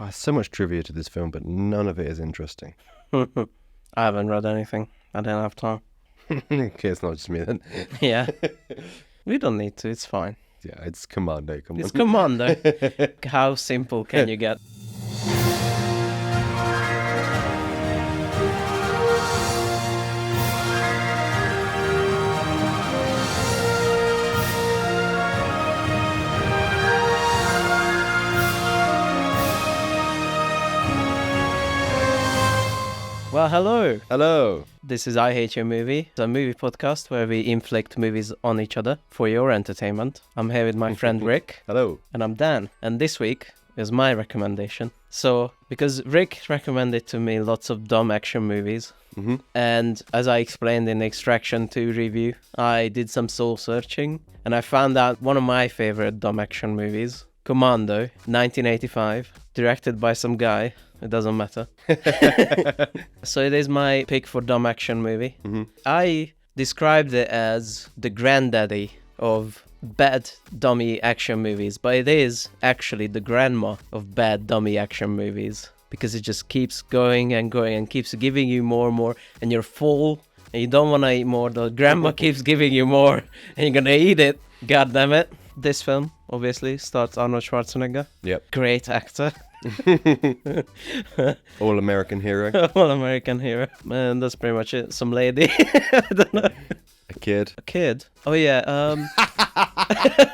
Oh, there's so much trivia to this film, but none of it is interesting. I haven't read anything. I didn't have time. Okay, it's not just me then. Yeah. We don't need to. It's fine. Yeah, it's Commando. Come on. It's Commando. How simple can you get? Well, hello. Hello. This is I Hate Your Movie. It's a movie podcast where we inflict movies on each other for your entertainment. I'm here with my friend Rick. Hello. And I'm Dan. And this week is my recommendation. So, because Rick recommended to me lots of dumb action movies, and as I explained in the Extraction 2 review, I did some soul searching, and I found out one of my favorite dumb action movies, Commando, 1985, directed by some guy. It doesn't matter. So it is my pick for dumb action movie. I described it as the granddaddy of bad dummy action movies, but it is actually the grandma of bad dummy action movies, because it just keeps going and going and keeps giving you more and more, and you're full and you don't want to eat more. The grandma keeps giving you more and you're gonna eat it. God damn it. This film obviously starts Arnold Schwarzenegger. Yep. Great actor. All American hero. All American hero. And that's pretty much it. Some lady. I don't know. A kid. A kid. Oh yeah.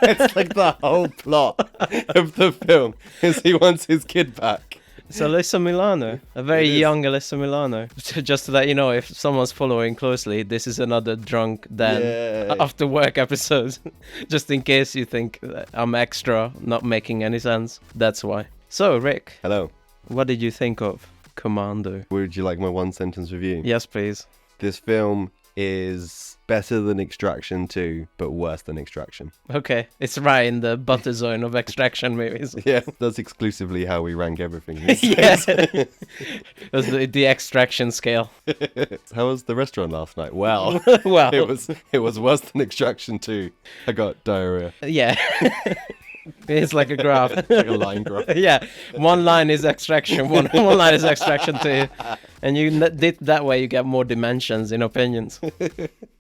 It's like the whole plot of the film is he wants his kid back. It's Alyssa Milano, a very young Alyssa Milano. Just to let you know, if someone's following closely, this is another drunk Dan after work episode. Just in case you think that I'm extra, not making any sense. That's why. So, Rick. Hello. What did you think of Commando? Would you like my one sentence review? Yes, please. This film is better than Extraction 2, but worse than Extraction. Okay, it's right in the butter zone of Extraction movies. Yeah, that's exclusively how we rank everything. Yeah, it was the Extraction scale. How was the restaurant last night? Well, Well, it was worse than Extraction 2. I got diarrhea. yeah. It's like a graph. Like a line graph. Yeah, one line is Extraction, one line is Extraction 2. And you did that way, you get more dimensions in opinions.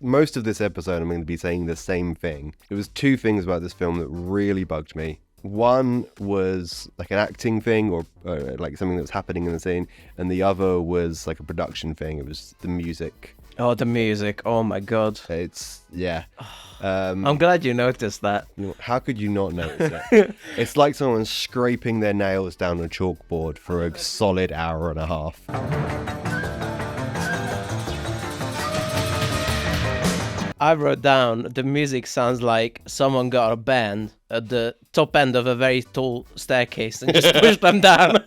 Most of this episode, I'm going to be saying the same thing. It was two things about this film that really bugged me. One was like an acting thing or like something that was happening in the scene. And the other was like a production thing. It was the music. Oh, the music. Oh, my God. It's, yeah. I'm glad you noticed that. How could you not notice it? It's like someone scraping their nails down a chalkboard for a solid hour and a half. I wrote down the music sounds like someone got a band at the top end of a very tall staircase and just pushed them down.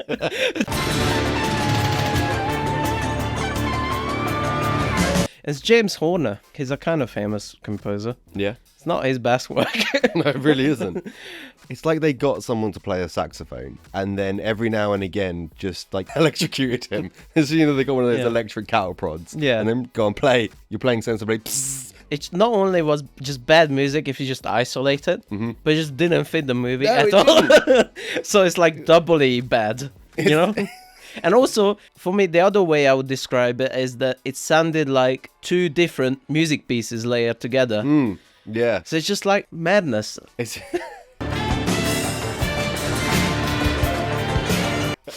It's James Horner. He's a kind of famous composer. Yeah. It's not his best work. No, it really isn't. It's like they got someone to play a saxophone and then every now and again just like electrocuted him. So, they got one of those electric cattle prods. Yeah. And then go and play. You're playing sensibly. Psst. It not only was just bad music if you just isolate it, but it just didn't fit the movie at it all. So it's like doubly bad, you know? And also, for me, the other way I would describe it is that it sounded like two different music pieces layered together. Yeah. So it's just like madness. It's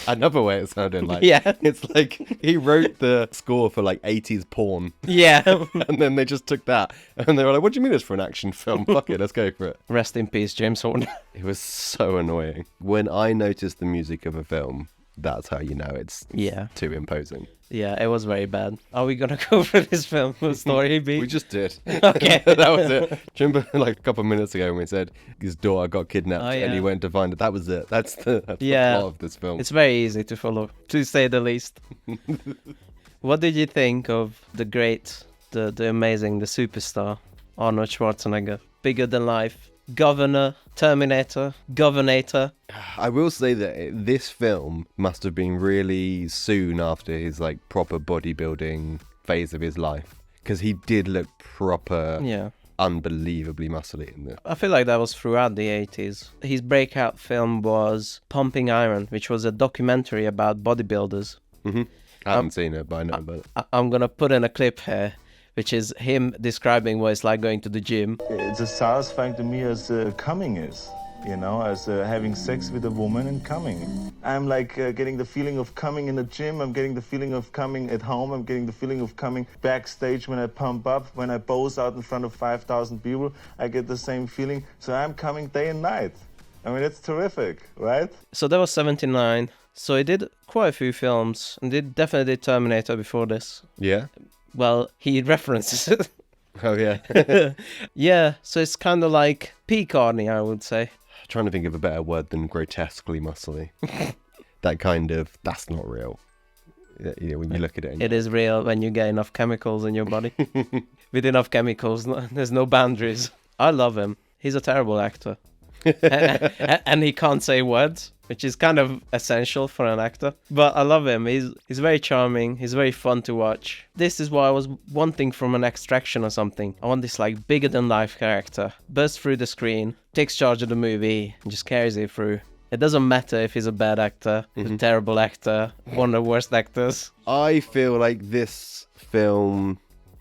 another way it sounded like. Yeah. It's like he wrote the score for like 80s porn. Yeah. And then they just took that and they were like, what do you mean it's for an action film? Fuck it, let's go for it. Rest in peace, James Horner. It was so annoying. When I noticed the music of a film, that's how you know it's too imposing. Yeah, it was very bad. Are we gonna go for this film story beat? We just did. Okay. That was it. Do you remember like a couple of minutes ago when we said his daughter got kidnapped and he went to find it? That was it. That's the plot of this film. It's very easy to follow, to say the least. What did you think of the great, the amazing, the superstar, Arnold Schwarzenegger? Bigger than life. Governor, Terminator, Governator. I will say that this film must have been really soon after his like proper bodybuilding phase of his life, because he did look proper unbelievably muscly in this. I feel like that was throughout the 80s. His breakout film was Pumping Iron, which was a documentary about bodybuilders. I haven't seen it, but I know about it. I'm going to put in a clip here, which is him describing what it's like going to the gym. It's as satisfying to me as coming is, you know, as having sex with a woman and coming. I'm like getting the feeling of coming in the gym, I'm getting the feeling of coming at home, I'm getting the feeling of coming backstage when I pump up, when I pose out in front of 5,000 people, I get the same feeling. So I'm coming day and night. I mean, it's terrific, right? So that was 79. So he did quite a few films, and definitely did Terminator before this. Yeah? Well, he references it. Oh, yeah. Yeah, so it's kind of like peak arnie, I would say. Trying to think of a better word than grotesquely muscly. That kind of, that's not real. Yeah, when you look at it. It is real when you get enough chemicals in your body. With enough chemicals, there's no boundaries. I love him. He's a terrible actor. And he can't say words, which is kind of essential for an actor. But I love him. He's very charming. He's very fun to watch. This is what I was wanting from an Extraction or something. I want this like bigger than life character. Bursts through the screen, takes charge of the movie, and just carries it through. It doesn't matter if he's a bad actor, a terrible actor, one of the worst actors. I feel like this film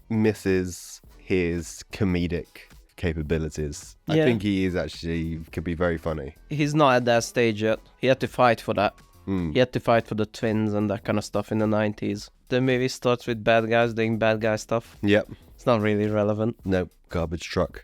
misses his comedic capabilities. I Yeah. think he is actually could be very funny. He's not at that stage yet. He had to fight for that. He had to fight for the twins and that kind of stuff in the 90s. The movie starts with bad guys doing bad guy stuff. Yep. It's not really relevant. Nope. Garbage truck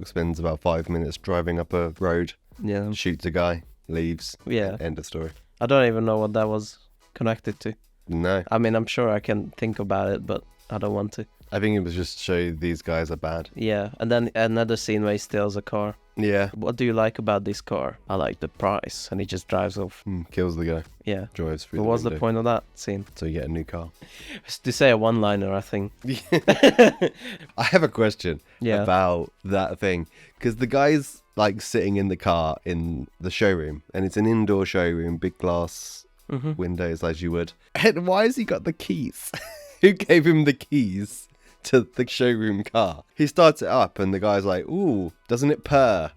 spends about 5 minutes driving up a road, Yeah. shoots a guy, leaves. Yeah. End of story. I don't even know what that was connected to. No. I mean, I'm sure I can think about it, but I don't want to. I think it was just to show these guys are bad. Yeah, and then another scene where he steals a car. Yeah. What do you like about this car? I like the price. And he just drives off. Kills the guy. Yeah. Drives through But the what's the window. point of that scene? So you get a new car. It's to say a one-liner, I think. I have a question Yeah. about that thing. Because the guy's like sitting in the car in the showroom. And it's an indoor showroom, big glass windows as you would. And why has he got the keys? Who gave him the keys to the showroom car? He starts it up and the guy's like, ooh, doesn't it purr?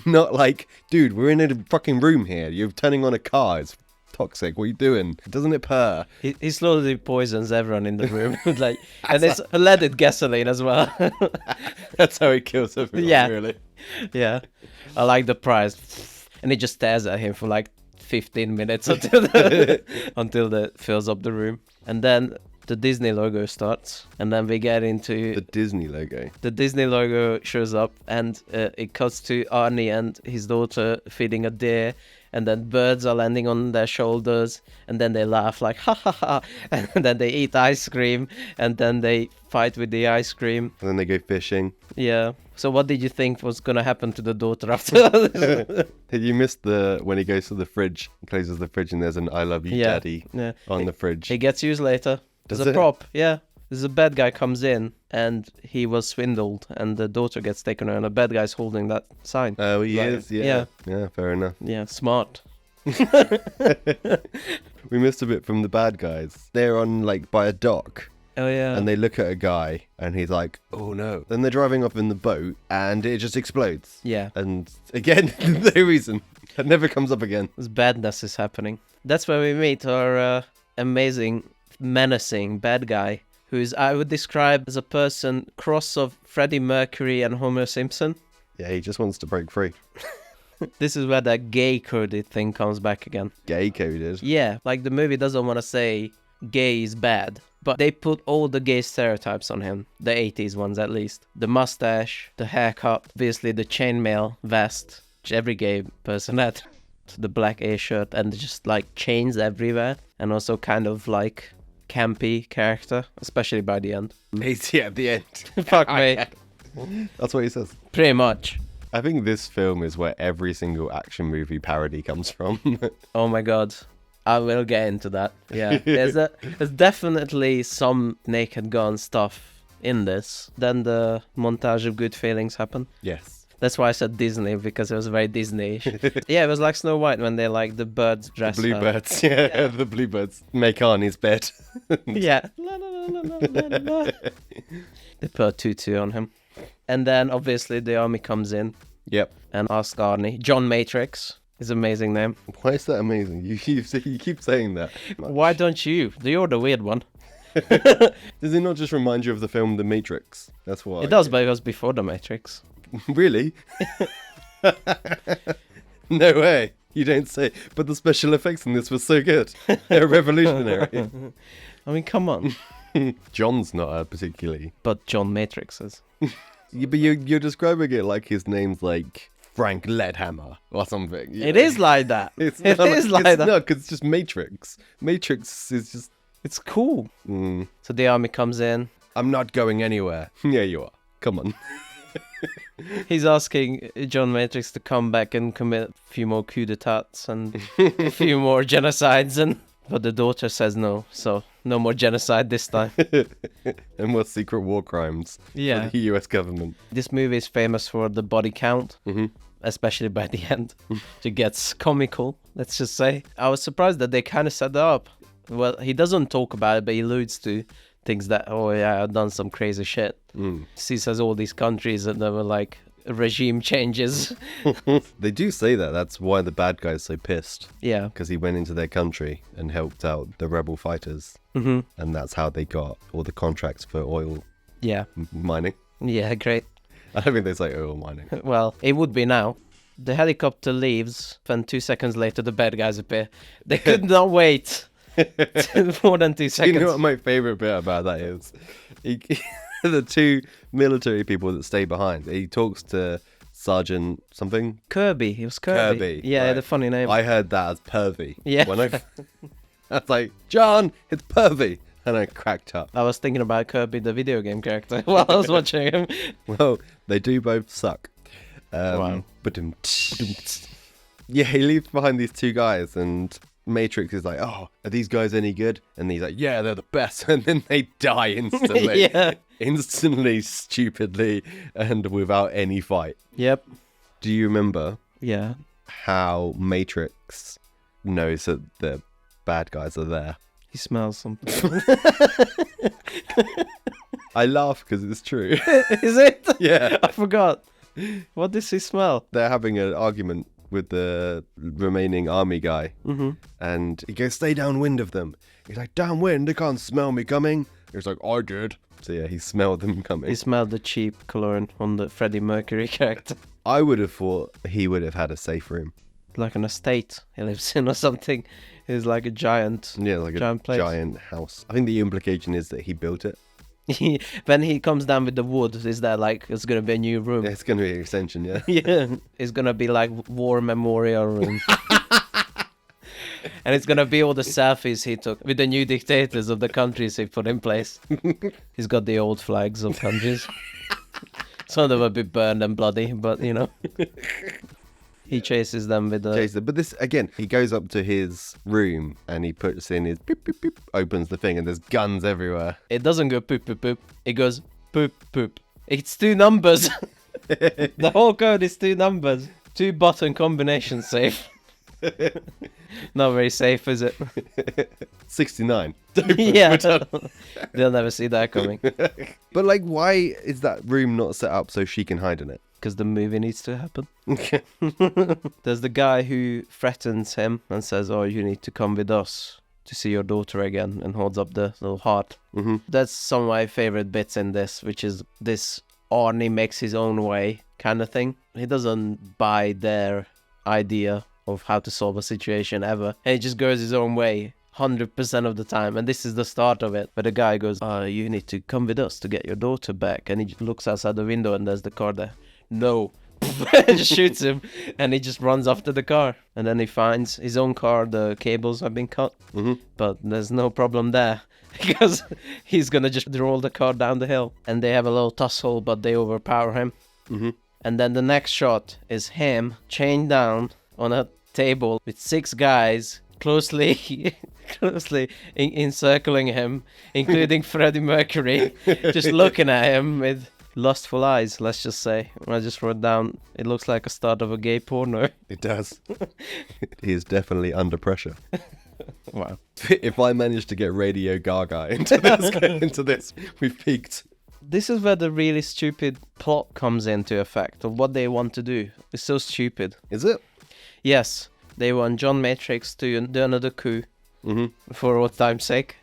Not like, dude, we're in a fucking room here. You're turning on a car. It's toxic. What are you doing? Doesn't it purr? He slowly poisons everyone in the room. Like, and it's leaded gasoline as well. That's how he kills everyone, Yeah. really. Yeah. I like the price. And he just stares at him for like 15 minutes until it fills up the room. And then the Disney logo starts, and then we get into The Disney logo. the Disney logo shows up, and it cuts to Arnie and his daughter feeding a deer, and then birds are landing on their shoulders, and then they laugh like ha ha ha, and then they eat ice cream, and then they fight with the ice cream. And then they go fishing. Yeah. So what did you think was gonna happen to the daughter after that? You missed when he goes to the fridge, closes the fridge, and there's an I love you, Yeah. daddy Yeah. on the fridge. He gets used later. Does As a it? prop, yeah. There's a bad guy comes in and he was swindled and the daughter gets taken away and a bad guy's holding that sign. Oh, he Like, is? Yeah. yeah. Yeah, fair enough. Yeah, smart. We missed a bit from the bad guys. They're on, like, by a dock. Oh yeah. And they look at a guy and he's like, oh no. Then they're driving off in the boat and it just explodes. Yeah. And again, no reason. It never comes up again. This badness is happening. That's where we meet our amazing, menacing bad guy, who is, I would describe as a person cross of Freddie Mercury and Homer Simpson. Yeah, he just wants to break free. This is where that gay coded thing comes back again. Gay coded. Yeah, like the movie doesn't want to say gay is bad, but they put all the gay stereotypes on him, the 80s ones at least. The mustache, the haircut, obviously the chainmail vest, which every gay person had, the black A-shirt, and just like chains everywhere, and also kind of like campy character, especially by the end. He's at the end. Fuck me. That's what he says. Pretty much. I think this film is where every single action movie parody comes from. Oh my god. I will get into that. Yeah. There's definitely some Naked Gun stuff in this. Then the montage of good feelings happen. Yes. That's why I said Disney, because it was very Disney-ish. Yeah, it was like Snow White when they like the birds dress The bluebirds. Yeah, the bluebirds make Arnie's bed. Yeah. La, la, la, la, la, la, la. They put a tutu on him. And then obviously the army comes in Yep. and asks Arnie. John Matrix is an amazing name. Why is that amazing? You keep saying that. Why don't you? You're the weird one. Does it not just remind you of the film The Matrix? That's why. It does, but it was before the Matrix. Really? No way. You don't say. But the special effects in this were so good. They're revolutionary. I mean, come on. John's not a particularly. But John Matrix is. Yeah, but you're describing it like his name's like Frank Leadhammer or something. It is like that. It is like that. No, because it's just Matrix. Matrix is just. It's cool. Mm, So the army comes in. I'm not going anywhere. Yeah, you are. Come on. He's asking John Matrix to come back and commit a few more coups d'etats and a few more genocides. But the daughter says no, so no more genocide this time. And more secret war crimes Yeah. for the US government. This movie is famous for the body count, Mm-hmm. especially by the end. It gets comical, let's just say. I was surprised that they kind of set that up. Well, he doesn't talk about it, but he alludes to things that, oh yeah, I've done some crazy shit. Mm. He says all these countries and there were like regime changes. They do say that. That's why the bad guy's so pissed. Yeah. Because he went into their country and helped out the rebel fighters. Mm-hmm. And that's how they got all the contracts for oil Yeah. mining. Yeah, great. I don't think they say oil mining. Well, it would be now. The helicopter leaves, and 2 seconds later the bad guys appear. They could not wait more than 2 seconds. You know what my favorite bit about that is? The two military people that stay behind. He talks to Sergeant something. Kirby. It was Kirby. Kirby, Yeah, right. the funny name. I heard that as Pervy. Yeah. When I was like, John, it's Pervy. And I cracked up. I was thinking about Kirby, the video game character, while I was watching him. Well, they do both suck. Wow. But yeah, he leaves behind these two guys, and Matrix is like, "Oh, are these guys any good?" And he's like, "Yeah, they're the best." And then they die instantly, Yeah. instantly, stupidly, and without any fight. Yep. Do you remember Yeah. how Matrix knows that the bad guys are there? He smells something. I laugh because it's true. Is it? Yeah. I forgot. What does he smell? They're having an argument with the remaining army guy, and he goes, "Stay downwind of them." He's like, "Downwind? They can't smell me coming." He's like, "I did." So yeah, he smelled them coming. He smelled the cheap cologne on the Freddie Mercury character. I would have thought he would have had a safe room. Like an estate he lives in or something. It's like a giant. Yeah, like Giant a place. giant house. I think the implication is that he built it. When he comes down with the wood, is that like it's gonna be a new room? It's going to be an extension, yeah. Yeah, it's gonna be like war memorial room. And it's gonna be all the selfies he took with the new dictators of the countries he put in place. He's got the old flags of countries. Some of them will be burned and bloody, but you know. He chases them with the... Jason, but this, again, he goes up to his room and he puts in his beep, beep, beep, opens the thing and there's guns everywhere. It doesn't go poop, poop, poop. It goes poop, poop. It's 2 numbers. The whole code is 2 numbers. 2 button combination safe. Not very safe, is it? 69. Yeah. They'll never see that coming. But like, why is that room not set up so she can hide in it? Because the movie needs to happen. There's the guy who threatens him and says, "Oh, you need to come with us to see your daughter again," and holds up the little heart. Mm-hmm. That's some of my favorite bits in this, which is this Arnie makes his own way kind of thing. He doesn't buy their idea of how to solve a situation ever. And he just goes his own way 100% of the time. And this is the start of it. But the guy goes, "You need to come with us to get your daughter back." And he just looks outside the window and there's the car there. No. Just shoots him and he just runs after the car. And then he finds his own car, the cables have been cut. Mm-hmm. But there's no problem there because he's gonna just roll the car down the hill. And they have a little tussle, but they overpower him. Mm-hmm. And then the next shot is him chained down on a table with 6 guys closely encircling him, including Freddie Mercury, just looking at him with lustful eyes, let's just say. I just wrote down, it looks like a start of a gay porno. It does. He is definitely under pressure. Wow. If I manage to get Radio Gaga into this, we've peaked. This is where the really stupid plot comes into effect of what they want to do. It's so stupid. Is it? Yes, they want John Matrix to do another coup for old time's sake.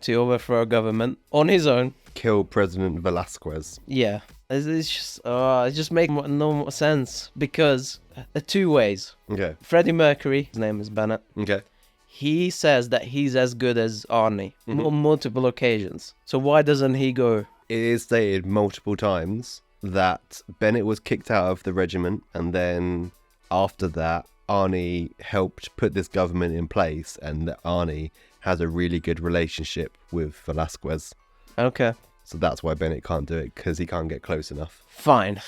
To overthrow a government on his own. Kill President Velasquez. Yeah. It just makes no more sense because two ways. Okay. Freddie Mercury, his name is Bennett. Okay. He says that he's as good as Arnie on multiple occasions. So why doesn't he go? It is stated multiple times that Bennett was kicked out of the regiment, and then after that, Arnie helped put this government in place, and that Arnie has a really good relationship with Velasquez. Okay. So that's why Bennett can't do it, because he can't get close enough. Fine.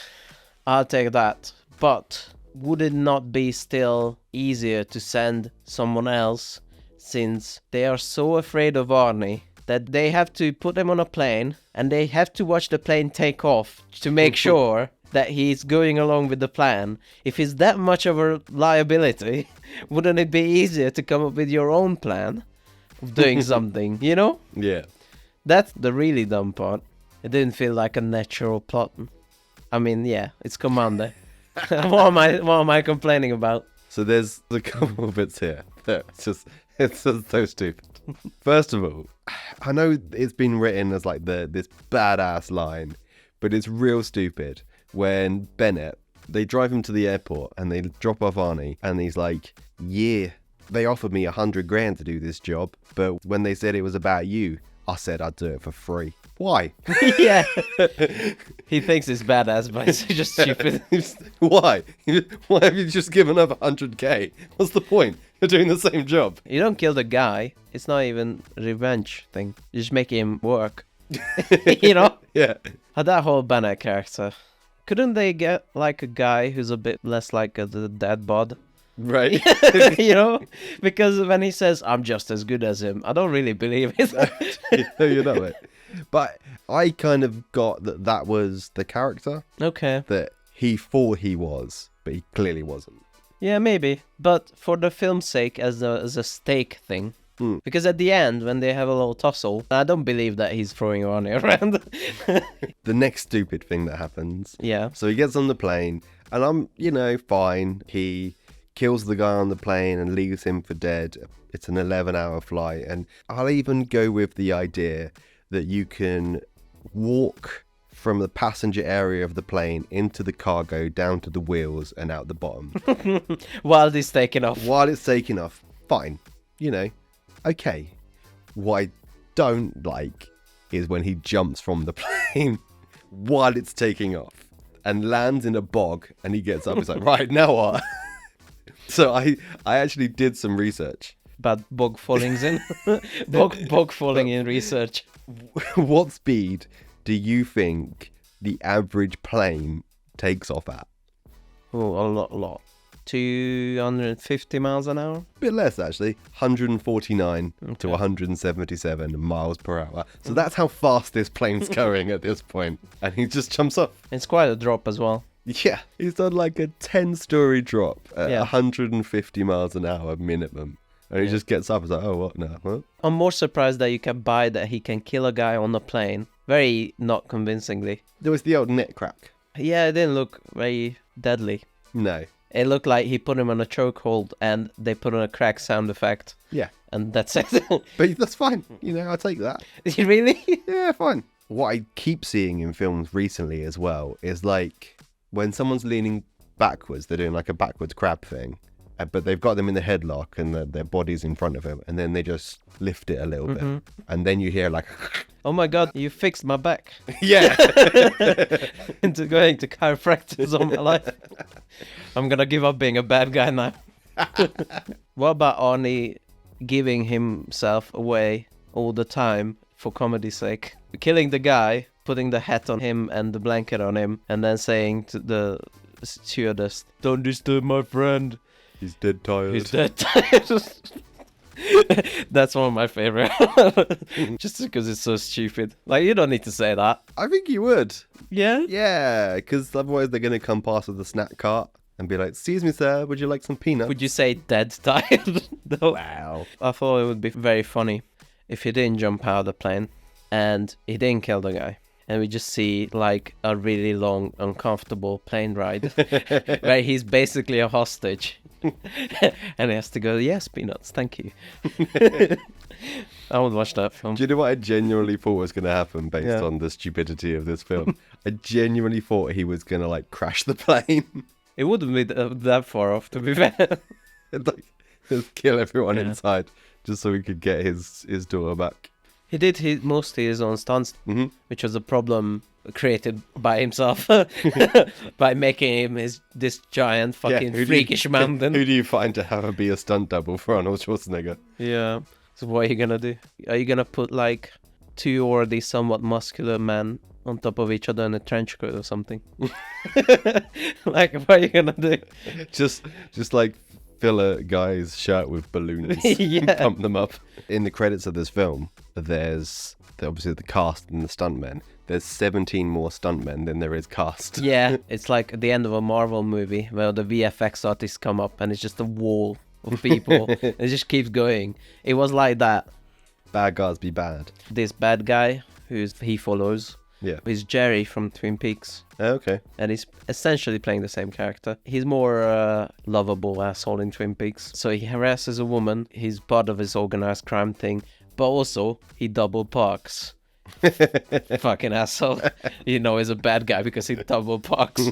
I'll take that. But would it not be still easier to send someone else, since they are so afraid of Arnie that they have to put him on a plane and they have to watch the plane take off to make sure that he's going along with the plan? If he's that much of a liability, wouldn't it be easier to come up with your own plan of doing something, you know? Yeah. That's the really dumb part. It didn't feel like a natural plot. I mean, yeah, it's Commando. What am I complaining about? So there's a couple of bits here that it's just so stupid. First of all, I know it's been written as like this badass line, but it's real stupid when Bennett, they drive him to the airport and they drop off Arnie, and he's like, yeah, they offered me $100,000 to do this job, but when they said it was about you, I said I'd do it for free. Why? Yeah. He thinks it's badass, but it's just stupid. Why? Why have you just given up $100,000? What's the point? You're doing the same job. You don't kill the guy. It's not even a revenge thing. You just make him work. You know? Yeah. That whole Bennett character. Couldn't they get like a guy who's a bit less like the dad bod? Right. You know? Because when he says, I'm just as good as him, I don't really believe it. No, you're not it. But I kind of got that was the character. Okay. That he thought he was, but he clearly wasn't. Yeah, maybe. But for the film's sake, as a stake thing. Because at the end, when they have a little tussle, I don't believe that he's throwing Arnie around. The next stupid thing that happens. Yeah. So he gets on the plane, and I'm, fine. He kills the guy on the plane and leaves him for dead. It's an 11-hour flight, and I'll even go with the idea that you can walk from the passenger area of the plane into the cargo, down to the wheels and out the bottom. While it's taking off. While it's taking off, fine. Okay. What I don't like is when he jumps from the plane while it's taking off and lands in a bog, and he gets up. He's like, right, now what? So I actually did some research. Bad bog fallings in. bog falling in research. What speed do you think the average plane takes off at? Oh, a lot. 250 miles an hour? A bit less, actually. 149 to 177 miles per hour. So that's how fast this plane's going at this point. And he just jumps up. It's quite a drop as well. Yeah, he's done like a 10-story drop at 150 miles an hour minimum. And he just gets up and is like, oh, what? No, what? I'm more surprised that you can buy that he can kill a guy on the plane. Very not convincingly. There was the old neck crack. Yeah, it didn't look very deadly. No. It looked like he put him on a chokehold and they put on a crack sound effect. Yeah. And that's it. But that's fine. I'll take that. Really? Yeah, fine. What I keep seeing in films recently as well is like when someone's leaning backwards, they're doing like a backwards crab thing. But they've got them in the headlock and their body's in front of him, and then they just lift it a little bit, and then you hear like, oh my god, you fixed my back. Yeah. Into going to chiropractors all my life. I'm gonna give up being a bad guy now. What about Arnie giving himself away all the time for comedy's sake? Killing the guy, putting the hat on him and the blanket on him, and then saying to the stewardess, don't disturb my friend. He's dead tired. He's dead tired. That's one of my favorite. Just because it's so stupid. Like, you don't need to say that. I think you would. Yeah? Yeah, because otherwise they're going to come past with the snack cart and be like, excuse me, sir, would you like some peanuts? Would you say dead tired? No. Wow. I thought it would be very funny if he didn't jump out of the plane. and he didn't kill the guy. And we just see like a really long, uncomfortable plane ride where he's basically a hostage. And he has to go, yes, Peanuts, thank you. I would watch that film. Do you know what I genuinely thought was going to happen based on the stupidity of this film? I genuinely thought he was going to like crash the plane. It wouldn't be that far off, to be fair. Like, just kill everyone inside just so he could get his daughter back. He did mostly his own stunts, which was a problem created by himself by making him this giant fucking freakish mountain. Who do you find to be a stunt double for Arnold Schwarzenegger? Yeah. So what are you gonna do? Are you gonna put like two already somewhat muscular men on top of each other in a trench coat or something? Like, what are you gonna do? Just like fill a guy's shirt with balloons and pump them up. In the credits of this film, there's obviously the cast and the stuntmen. There's 17 more stuntmen than there is cast. Yeah, it's like at the end of a Marvel movie where the VFX artists come up and it's just a wall of people. It just keeps going. It was like that. Bad guys be bad. This bad guy he follows is Jerry from Twin Peaks. Okay. And he's essentially playing the same character. He's more lovable asshole in Twin Peaks. So he harasses a woman. He's part of his organized crime thing. But also, he double parks. Fucking asshole. You know he's a bad guy because he double parks.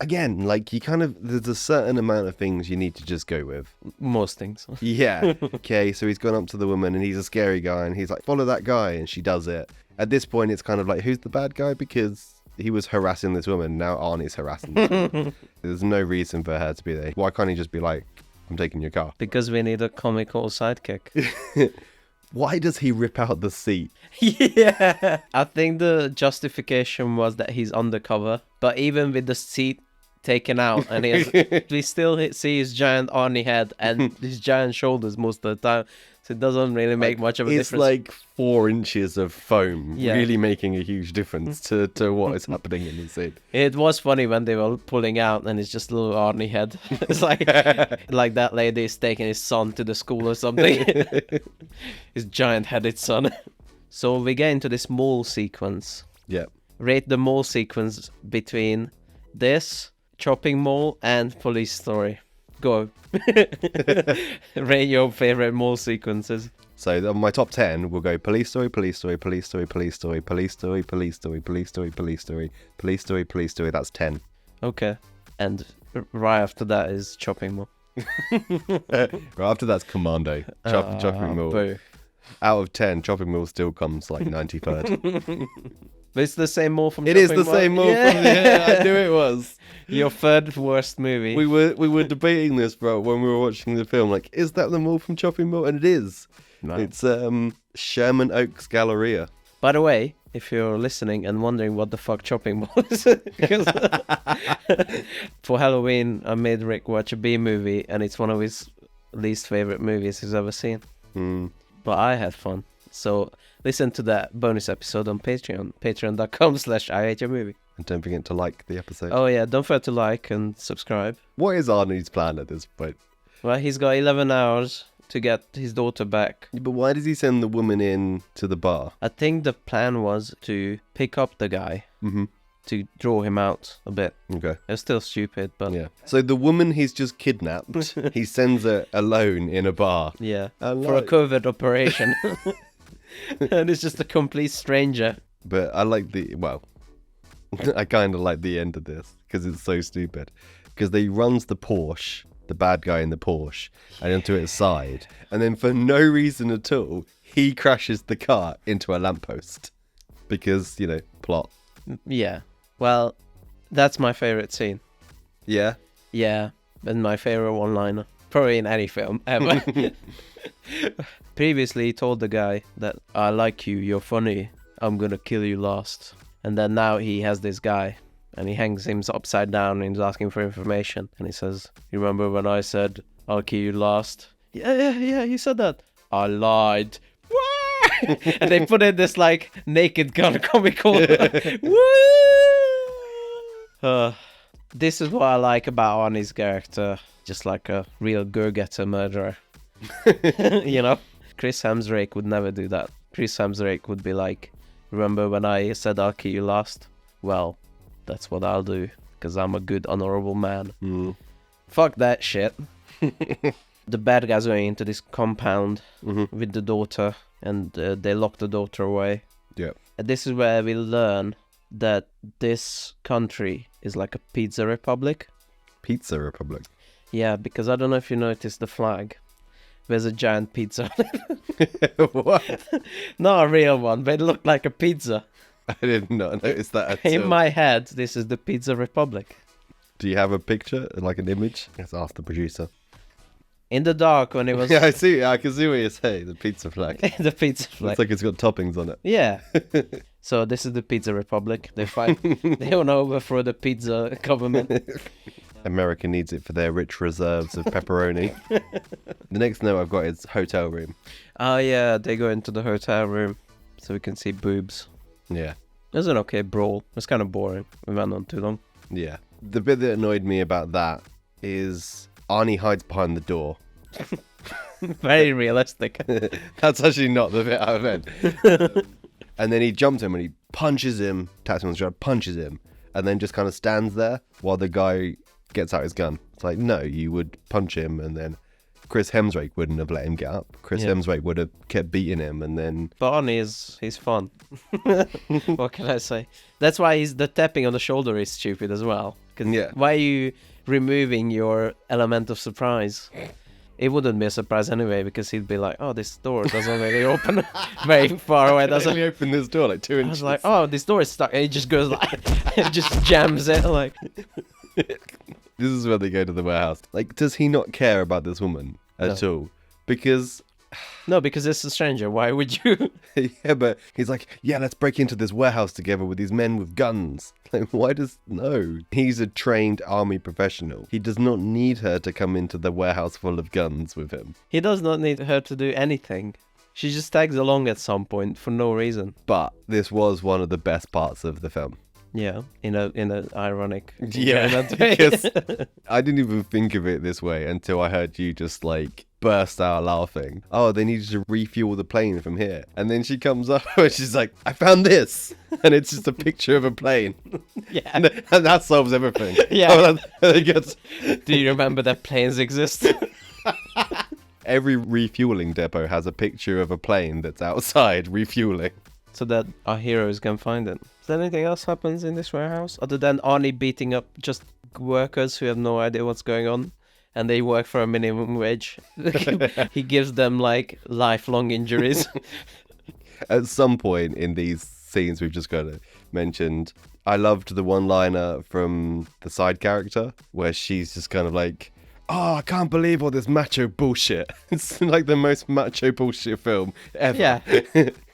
Again, like there's a certain amount of things you need to just go with. Most things. Yeah. Okay, so he's gone up to the woman and he's a scary guy and he's like, follow that guy, and she does it. At this point, it's kind of like, who's the bad guy? Because he was harassing this woman, now Arnie's harassing her. There's no reason for her to be there. Why can't he just be like, I'm taking your car? Because we need a comical sidekick. Why does he rip out the seat? Yeah. I think the justification was that he's undercover, but even with the seat taken out, and we still see his giant Arnie head and his giant shoulders most of the time, so it doesn't really make much of a difference. It's like 4 inches of foam, really making a huge difference to what is happening in the scene. It was funny when they were pulling out and it's just a little Arnie head. It's like that lady is taking his son to the school or something. His giant headed son. So we get into this mall sequence. Yeah. Rate the mall sequence between this, Chopping Mall, and Police Story. Go. Rate your favorite mall sequences. So on my top 10, we'll go Police Story, Police Story, Police Story, Police Story, Police Story, Police Story, Police Story, Police Story, Police Story, Police Story. That's 10. Okay. And right after that is Chopping Mall. Right after that's Commando. Chopping Mall. Boo. Out of 10, Chopping Mall still comes like 93rd. But it's the same mall from It Chopping is the Mall. same mall from I knew it was. Your third worst movie. We were debating this, bro, when we were watching the film. Like, is that the mall from Chopping Mall? And it is. No. It's Sherman Oaks Galleria. By the way, if you're listening and wondering what the fuck Chopping Mall is, because for Halloween I made Rick watch a B movie, and it's one of his least favorite movies he's ever seen. But I had fun. So listen to that bonus episode on Patreon, patreon.com/IHAMovie. And don't forget to like the episode. Oh yeah, don't forget to like and subscribe. What is Arnie's plan at this point? Well, he's got 11 hours to get his daughter back. But why does he send the woman in to the bar? I think the plan was to pick up the guy, to draw him out a bit. Okay. It's still stupid, but... Yeah. So the woman he's just kidnapped, he sends her alone in a bar. Yeah, for a covert operation. And it's just a complete stranger. But I like I kind of like the end of this, because it's so stupid. Because he runs the Porsche, the bad guy in the Porsche, and onto its side. And then for no reason at all, he crashes the car into a lamppost. Because, plot. Yeah. Well, that's my favorite scene. Yeah? Yeah, and my favorite one-liner. Probably in any film ever. Previously, he told the guy that, I like you, you're funny, I'm gonna kill you last. And then now he has this guy, and he hangs him upside down and he's asking for information. And he says, you remember when I said, I'll kill you last? Yeah, you said that. I lied. And they put in this, naked gun comical. This is what I like about Arnie's character. Just like a real go-getter murderer. Chris Hemsworth would never do that. Chris Hemsworth would be like, remember when I said I'll kill you last? Well, that's what I'll do, because I'm a good, honorable man. Fuck that shit. The bad guys going into this compound with the daughter, and they lock the daughter away. Yeah. And this is where we learn that this country is like a pizza republic. Pizza Republic. Yeah, because I don't know if you noticed the flag. There's a giant pizza. What? Not a real one, but it looked like a pizza. I did not notice that at all. In my head, this is the Pizza Republic. Do you have a picture, like an image? Let's ask the producer. In the dark, when it was Yeah, I see. I can see what you're saying. The pizza flag. the pizza flag. Looks like it's got toppings on it. Yeah. So this is the Pizza Republic. They fight. They want to overthrow the pizza government. America needs it for their rich reserves of pepperoni. The next note I've got is hotel room. Oh yeah, they go into the hotel room, so we can see boobs. Yeah. It was an okay brawl. It was kind of boring. We went on too long. Yeah. The bit that annoyed me about that is Arnie hides behind the door. Very realistic. That's actually not the bit I meant. And then he jumps him and he punches him, taps him on the shoulder, punches him, and then just kind of stands there while the guy gets out his gun. It's like, no, you would punch him, and then Chris Hemsworth wouldn't have let him get up. Chris Hemsworth would have kept beating him, and then... But Arnie he's fun. What can I say? That's why the tapping on the shoulder is stupid as well. Yeah. Why are you removing your element of surprise? It wouldn't be a surprise anyway, because he'd be like, oh, this door doesn't really open very far away, doesn't He it? opened this door like 2 inches. I was like, oh, this door is stuck. And he just goes like, and just jams it like... This is where they go to the warehouse. Like, does he not care about this woman at all? Because... No, because it's a stranger. Why would you? Yeah, but he's like, yeah, let's break into this warehouse together with these men with guns. Like, why does... No. He's a trained army professional. He does not need her to come into the warehouse full of guns with him. He does not need her to do anything. She just tags along at some point for no reason. But this was one of the best parts of the film. Yeah, in a ironic Yeah, way. because I didn't even think of it this way until I heard you just like burst out laughing. Oh, they needed to refuel the plane from here. And then she comes up and she's like, I found this. And it's just a picture of a plane. Yeah. And that solves everything. Yeah. Oh, that gets... Do you remember that planes exist? Every refueling depot has a picture of a plane that's outside refueling. So that our heroes can find it. Is there anything else happens in this warehouse? Other than Arnie beating up just workers who have no idea what's going on, and they work for a minimum wage. He gives them like lifelong injuries. At some point in these scenes we've just got mentioned, I loved the one-liner from the side character where she's just kind of like, oh, I can't believe all this macho bullshit. It's like the most macho bullshit film ever. Yeah.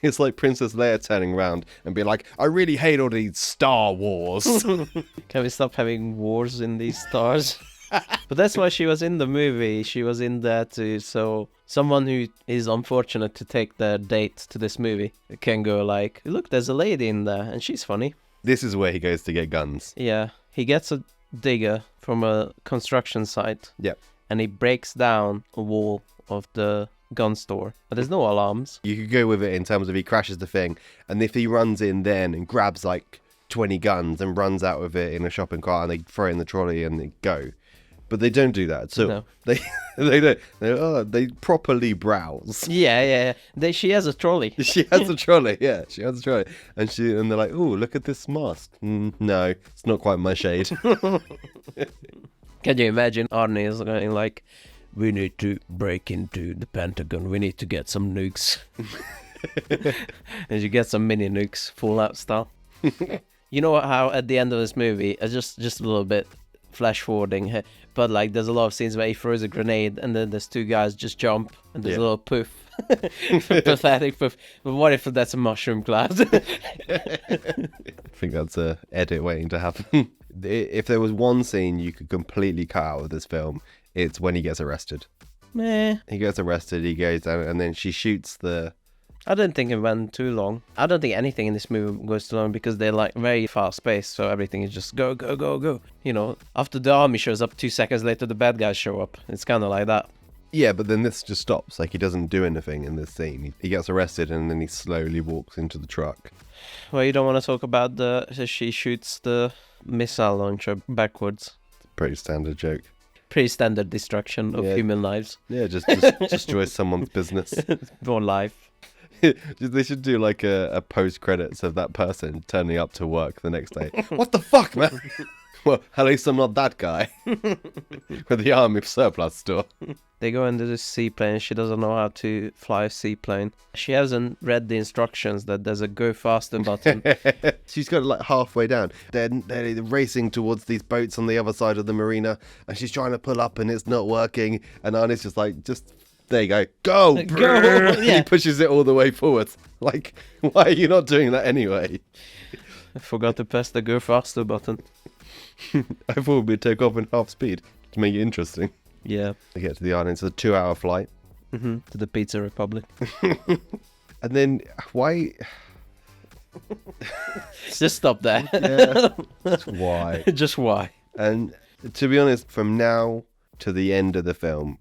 It's like Princess Leia turning around and being like, I really hate all these Star Wars. Can we stop having wars in these stars? But that's why she was in the movie. She was in there too. So someone who is unfortunate to take their date to this movie can go like, look, there's a lady in there and she's funny. This is where he goes to get guns. Yeah. He gets a digger from a construction site. Yep. And he breaks down a wall of the gun store. But there's no alarms. You could go with it in terms of he crashes the thing, and if he runs in then and grabs like 20 guns and runs out with it in a shopping cart and they throw it in the trolley and they go. But they don't do that. So No. they don't. They properly browse. Yeah. She has a trolley. She has a trolley, yeah. She has a trolley. And they're like, oh, look at this mask. No, it's not quite my shade. Can you imagine Arnie is going like, we need to break into the Pentagon. We need to get some nukes. And you get some mini nukes, Fallout style. You know how at the end of this movie, just a little bit flash forwarding, but like there's a lot of scenes where he throws a grenade and then there's two guys just jump and there's a little poof. Pathetic poof. But what if that's a mushroom cloud? I think that's a edit waiting to happen. If there was one scene you could completely cut out of this film, it's when he gets arrested. Meh. He gets arrested, he goes down, and then she shoots the... I don't think it went too long. I don't think anything in this movie goes too long because they're like very fast paced, so everything is just go, go, go, go. You know, after the army shows up, 2 seconds later the bad guys show up. It's kind of like that. Yeah, but then this just stops. Like, he doesn't do anything in this scene. He gets arrested and then he slowly walks into the truck. Well, you don't want to talk about she shoots the missile launcher backwards. Pretty standard joke. Pretty standard destruction of human lives. Yeah, just destroy someone's business. Or life. They should do like a post-credits of that person turning up to work the next day. What the fuck, man? Well, at least I'm not that guy. With the army surplus store. They go into this seaplane. She doesn't know how to fly a seaplane. She hasn't read the instructions that there's a go faster button. She's got it like halfway down. They're racing towards these boats on the other side of the marina, and she's trying to pull up and it's not working. And Arnie's just like, there you go. Go! Go! Yeah. He pushes it all the way forward. Like, why are you not doing that anyway? I forgot to press the go faster button. I thought we'd take off in half speed to make it interesting. Yeah. They get to the island. It's a 2-hour flight. Mm-hmm. To the Pizza Republic. And then, why... Just stop there. Yeah. Just why? Just why? And to be honest, from now to the end of the film,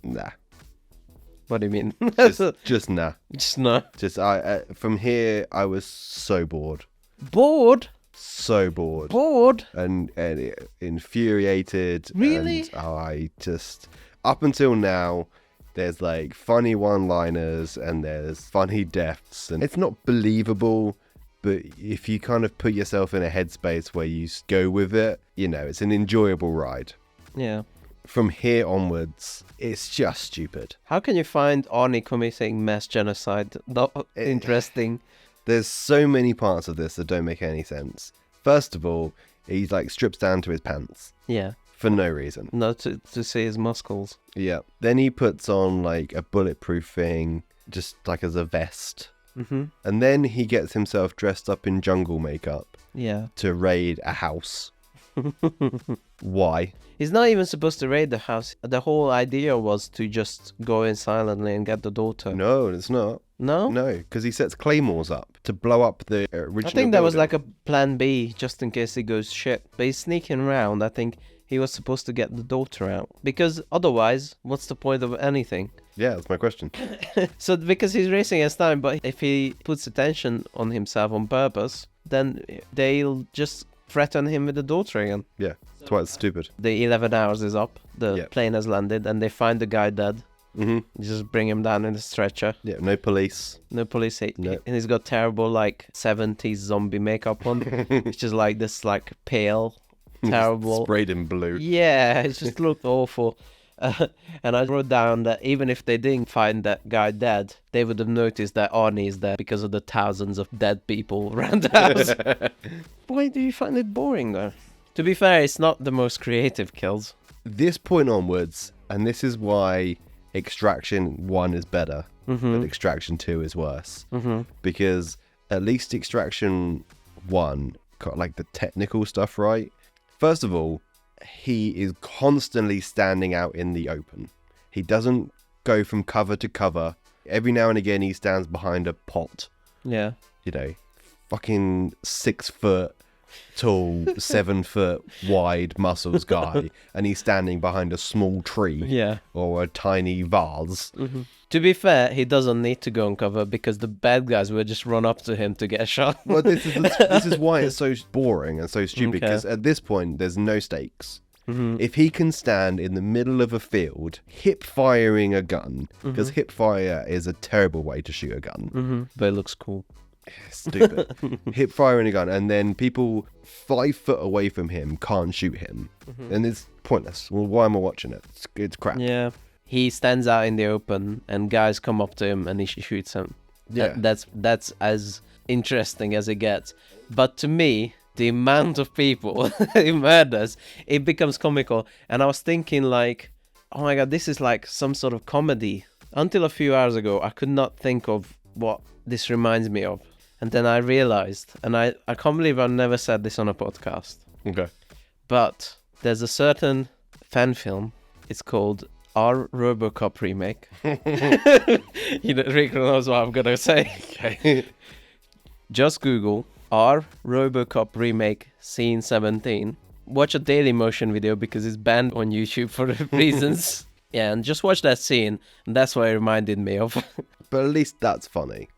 nah. What do you mean? Just nah. Just no. Just from here, I was so bored. Bored? So bored. Bored? And infuriated. Really? And I just, up until now, there's like funny one-liners and there's funny deaths. And it's not believable, but if you kind of put yourself in a headspace where you go with it, you know, it's an enjoyable ride. Yeah. From here onwards, it's just stupid. How can you find Arnie committing mass genocide not interesting? There's so many parts of this that don't make any sense. First of all, he like strips down to his pants. Yeah. For no reason. Not to see his muscles. Yeah. Then he puts on like a bulletproof thing, just like as a vest. Mm-hmm. And then he gets himself dressed up in jungle makeup. Yeah. To raid a house. Why? He's not even supposed to raid the house. The whole idea was to just go in silently and get the daughter. No, it's not. No? No, because he sets claymores up to blow up the original I think that was building. like a plan B, just in case he goes shit. But he's sneaking around. I think he was supposed to get the daughter out. Because otherwise, what's the point of anything? Yeah, that's my question. So, because he's racing against time, but if he puts attention on himself on purpose, then they'll just threaten him with the daughter again. Yeah, that's why it's stupid. The 11 hours is up. The plane has landed and they find the guy dead. Mm-hmm. Just bring him down in the stretcher. Yeah, no police. No police. No. And he's got terrible like 70s zombie makeup on, which is like this like pale, terrible. Sprayed in blue. Yeah, it just looked awful. And I wrote down that even if they didn't find that guy dead, they would have noticed that Arnie is there because of the thousands of dead people around the house. Why do you find it boring though? To be fair, it's not the most creative kills. This point onwards, and this is why Extraction 1 is better, but Extraction 2 is worse. Because at least Extraction 1 got like the technical stuff right. First of all, he is constantly standing out in the open. He doesn't go from cover to cover. Every now and again he stands behind a pot. Yeah. You know, fucking 6 foot tall, 7 foot wide muscles guy, and he's standing behind a small tree. Yeah. Or a tiny vase. To be fair, he doesn't need to go on cover because the bad guys will just run up to him to get a shot. Well, this is why it's so boring and so stupid, because at this point, there's no stakes. If he can stand in the middle of a field, hip firing a gun, because hip fire is a terrible way to shoot a gun. But it looks cool. Stupid. Hip firing a gun, and then people 5 foot away from him can't shoot him. And it's pointless. Well, why am I watching it? It's crap. Yeah. He stands out in the open and guys come up to him and he shoots him. Yeah. That's as interesting as it gets. But to me, the amount of people he murders, it becomes comical. And I was thinking like, oh my god, this is like some sort of comedy. Until a few hours ago, I could not think of what this reminds me of. And then I realized, and I can't believe I've never said this on a podcast. Okay. But there's a certain fan film. It's called Our RoboCop Remake. You know, Rick knows what I'm gonna say. Okay. Just Google Our RoboCop Remake Scene 17. Watch a Daily Motion video because it's banned on YouTube for reasons. Yeah, and just watch that scene, and that's what it reminded me of. But at least that's funny.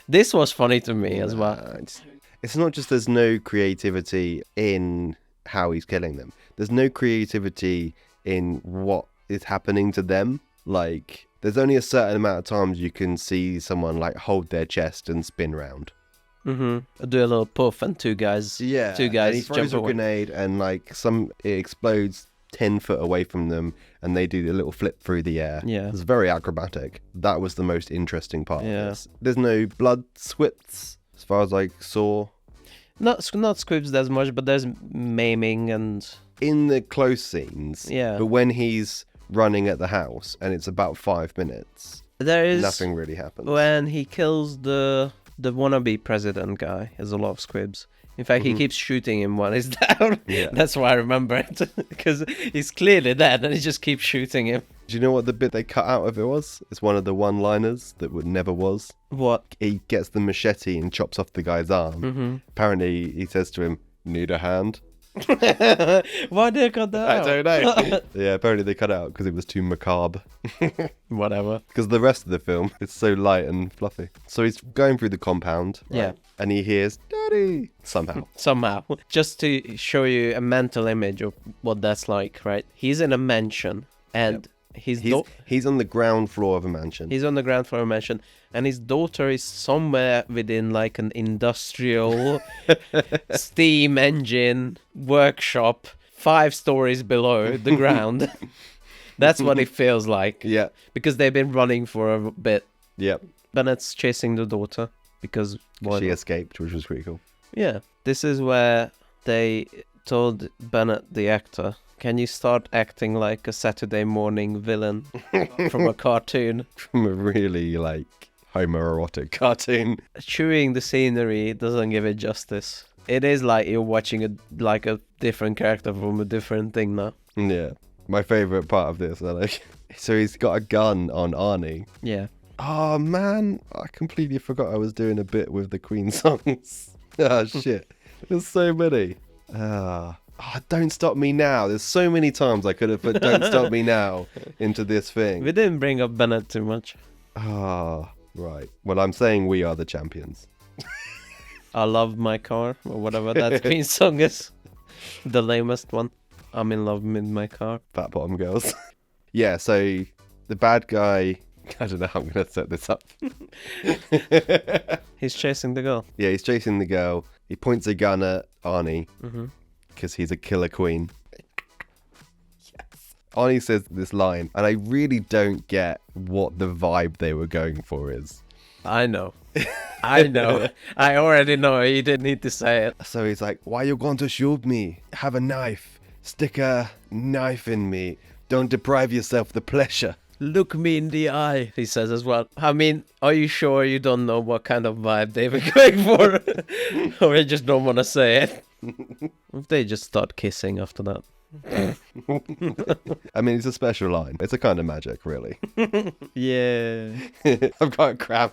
This was funny to me as well. It's not just there's no creativity in how he's killing them. There's no creativity in what is happening to them. Like, there's only a certain amount of times you can see someone like hold their chest and spin round. Mm-hmm. Do a little puff and two guys. Yeah. Two guys and he throws jump a away. grenade and like it explodes 10 foot away from them and they do the little flip through the air. Yeah. It's very acrobatic. That was the most interesting part Yeah. of this. There's no blood swits as far as I saw. Not squibs as much, but there's maiming and... In the close scenes. Yeah. But when he's running at the house and it's about 5 minutes, There is... nothing really happens. When he kills the wannabe president guy, there's a lot of squibs. In fact, he keeps shooting him while he's down. Yeah. That's why I remember it. Because he's clearly dead and he just keeps shooting him. Do you know what the bit they cut out of it was? It's one of the one-liners that never was. What? He gets the machete and chops off the guy's arm. Mm-hmm. Apparently, he says to him, "Need a hand?" Why did they cut that out? I don't know. Yeah, apparently they cut it out because it was too macabre. Whatever. Because the rest of the film is so light and fluffy. So he's going through the compound. Right? Yeah. And he hears, "Daddy!" Somehow. Just to show you a mental image of what that's like, right? He's in a mansion and He's on the ground floor of a mansion. he's on the ground floor of a mansion and his daughter is somewhere within like an industrial steam engine workshop 5 stories below the ground. That's what it feels like. Yeah. Because they've been running for a bit. Yep. Bennett's chasing the daughter because She escaped, which was pretty cool. Yeah. This is where they told Bennett, the actor, can you start acting like a Saturday morning villain from a cartoon? From a really, like, homoerotic cartoon. Chewing the scenery doesn't give it justice. It is like you're watching a different character from a different thing now. Yeah. My favourite part of this, so he's got a gun on Arnie. Yeah. Oh, man. I completely forgot I was doing a bit with the Queen songs. Oh, shit. There's so many. Don't Stop Me Now. There's so many times I could have put Don't Stop Me Now into this thing. We didn't bring up Bennett too much. Right. Well, I'm saying we are the champions. I Love My Car, or whatever that Queen song is. The lamest one. I'm in love with my car. Fat bottom girls. Yeah, so the bad guy... I don't know how I'm going to set this up. He's chasing the girl. Yeah, he's chasing the girl. He points a gun at Arnie Mm-hmm. because he's a killer queen. Yes. Arnie says this line, and I really don't get what the vibe they were going for is. I know. I know. I already know. You didn't need to say it. So he's like, "Why you going to shoot me? Have a knife. Stick a knife in me. Don't deprive yourself the pleasure." Look me in the eye, he says as well. I mean, are you sure you don't know what kind of vibe they were going for? Or you just don't want to say it? If they just start kissing after that. I mean, it's a special line. It's a kind of magic, really. Yeah. I've got to cram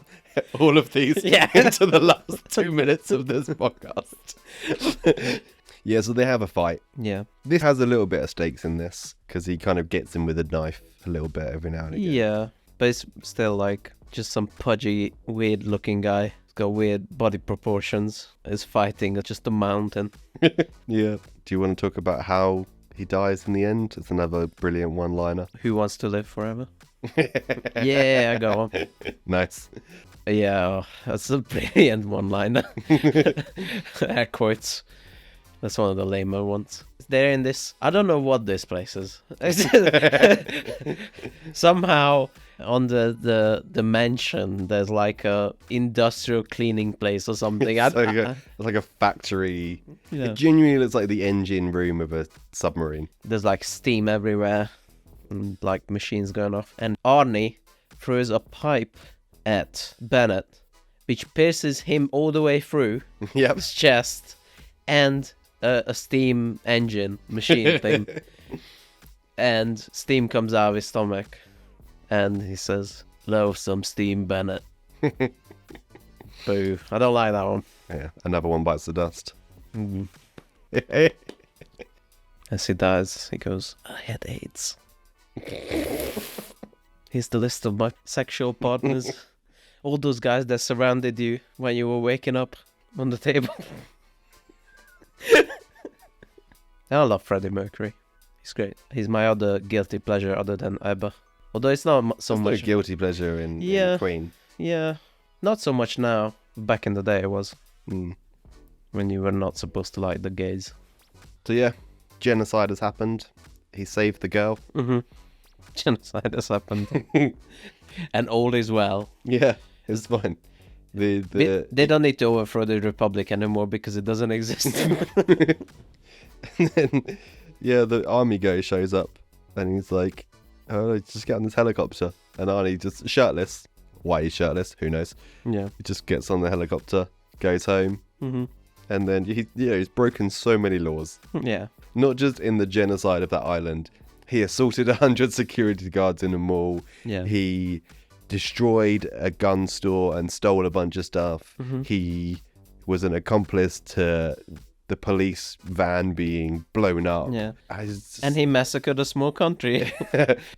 all of these into the last 2 minutes of this podcast. Yeah, so they have a fight. Yeah. This has a little bit of stakes in this because he kind of gets him with a knife a little bit every now and again. Yeah. But it's still like just some pudgy, weird looking guy. He's got weird body proportions. Is fighting at just a mountain. Yeah. Do you want to talk about how he dies in the end? It's another brilliant one-liner. Who wants to live forever? Yeah, go on. Nice. Yeah, that's a brilliant one-liner. Air quotes. That's one of the lamer ones. They're in this... I don't know what this place is. Somehow, on the mansion, there's like a industrial cleaning place or something. It's like a factory. Yeah. It genuinely looks like the engine room of a submarine. There's like steam everywhere. And like machines going off. And Arnie throws a pipe at Bennett, which pierces him all the way through Yep. his chest. And a steam engine machine thing. And steam comes out of his stomach. And he says, "Love some steam, Bennett." Boo. I don't like that one. Yeah, another one bites the dust. Mm. As he dies, he goes, "I had AIDS." Here's the list of my sexual partners. All those guys that surrounded you when you were waking up on the table. I love Freddie Mercury. He's great. He's my other guilty pleasure other than ABBA. Although it's not so much... No guilty pleasure in Queen. Yeah. Not so much now. Back in the day it was. Mm. When you were not supposed to like the gays. So yeah, genocide has happened. He saved the girl. Mm-hmm. Genocide has happened. And all is well. Yeah, it's fine. They don't need to overthrow the Republic anymore because it doesn't exist. And then, yeah, the army guy shows up and he's like, oh, just get on this helicopter. And Arnie just shirtless. Why he's shirtless, who knows? Yeah. He just gets on the helicopter, goes home, and then he's broken so many laws. Yeah. Not just in the genocide of that island. He assaulted 100 security guards in a mall. Yeah. He destroyed a gun store and stole a bunch of stuff. He was an accomplice to the police van being blown up. Yeah. And he massacred a small country.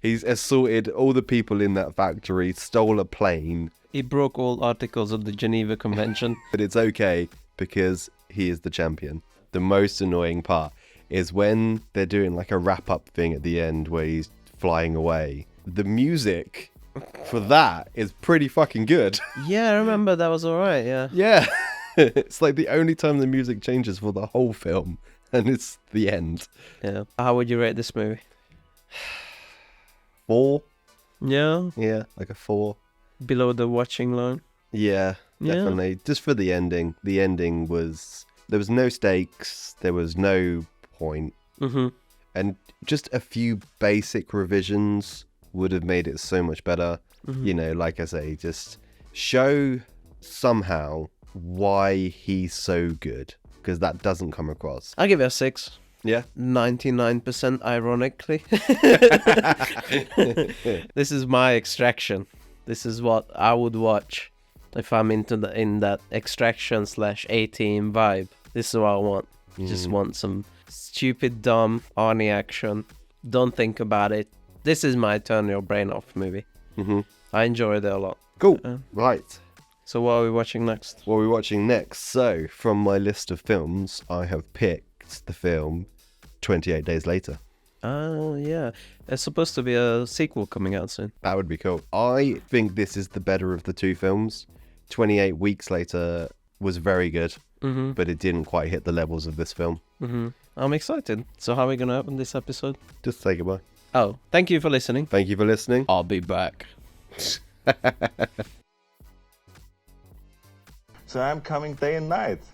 He's assaulted all the people in that factory, stole a plane. He broke all articles of the Geneva Convention. But it's okay because he is the champion. The most annoying part is when they're doing like a wrap-up thing at the end where he's flying away. The music for that is pretty fucking good. Yeah, I remember that was alright, yeah. Yeah. It's like the only time the music changes for the whole film, and it's the end. Yeah. How would you rate this movie? 4? Yeah. Yeah, like a 4. Below the watching line? Yeah, Yeah. definitely. Just for the ending. The ending was... There was no stakes. There was no point. And just a few basic revisions would have made it so much better. You know, like I say, just show somehow why he's so good, because that doesn't come across. I'll give it a 6. Yeah. 99% ironically. This is my Extraction. This is what I would watch if I'm in that Extraction / A-Team vibe. This is what I want. Just want some stupid, dumb Arnie action. Don't think about it. This is my turn your brain off movie. I enjoyed it a lot. Cool. Right. So what are we watching next? What are we watching next? So, from my list of films, I have picked the film 28 Days Later. Oh, yeah. There's supposed to be a sequel coming out soon. That would be cool. I think this is the better of the two films. 28 Weeks Later was very good, but it didn't quite hit the levels of this film. I'm excited. So how are we going to open this episode? Just say goodbye. Oh, thank you for listening. Thank you for listening. I'll be back. So I'm coming day and night.